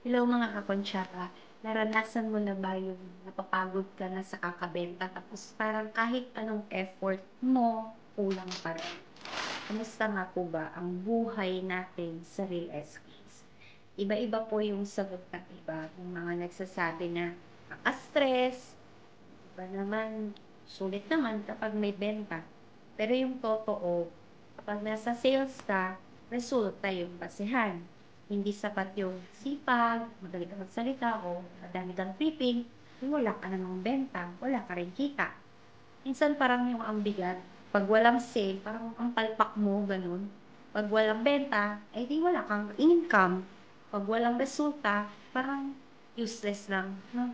Hello mga kakonsyapa, naranasan mo na ba yung napapagod ka na sa kakabenta tapos parang kahit anong effort mo, kulang pa rin? Kamusta nga po ba ang buhay natin sa real estate? Iba-iba po yung sagot ng iba. Yung mga nagsasabi na nakaka-stress, iba naman, sulit naman kapag may benta. Pero yung totoo, kapag nasa sales ka, resulta yung basehan. Hindi sapat yung sipag, magaling ka magsalita o madami kang tripping, kung wala ka namang benta, wala ka rin kita. Minsan parang yung ang bigat, pag walang sale, parang ang palpak mo, ganun. Pag walang benta, eh di wala kang income. Pag walang resulta, parang useless lang. No?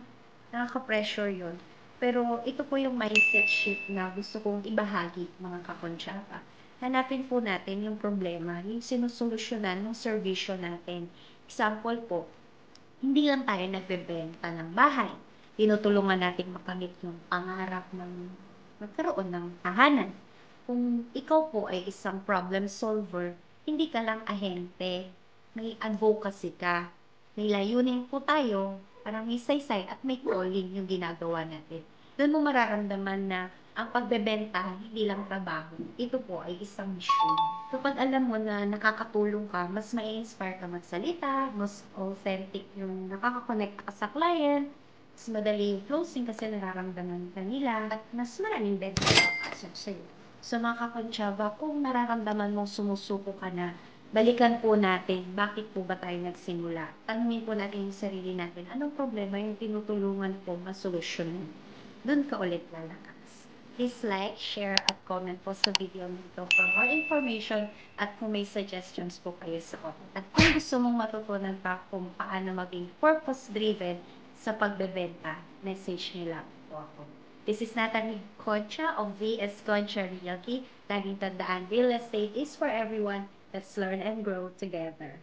Nakaka-pressure yun. Pero ito po yung mindset shift na gusto kong ibahagi, mga kakonsyapa. Hanapin po natin yung problema, yung sinusolusyonan ng servisyo natin. Example po, hindi lang tayo nagbebenta ng bahay. Tinutulungan natin makamit yung pangarap ng magkaroon ng tahanan. Kung ikaw po ay isang problem solver, hindi ka lang ahente, may advocacy ka. May layunin po tayo, parang may saysay at may calling yung ginagawa natin. Doon mo mararamdaman na ang pagbebenta, hindi lang trabaho. Ito po ay isang mission. Kapag alam mo na nakakatulong ka, mas ma-inspire ka magsalita, mas authentic yung nakaka-connect ka sa client, mas madali yung closing kasi nararamdaman ka nila, at mas maraming benta papasok sa'yo. So mga kakonsyaba, kung nararamdaman mong sumusuko ka na, balikan po natin, bakit po ba tayo nagsimula? Tanungin po natin yung sarili natin, anong problema yung tinutulungan po masolusyonan? Doon ka ulit lalakas. Please like, share, at comment po sa video nito for more information at kung may suggestions po kayo sa comment. At kung gusto mong matutunan pa kung paano maging purpose-driven sa pagbebenta, message niyo lang po ako. This is Natalie Concha of VS Concha Realty. Laging tandaan, real estate is for everyone. Let's learn and grow together.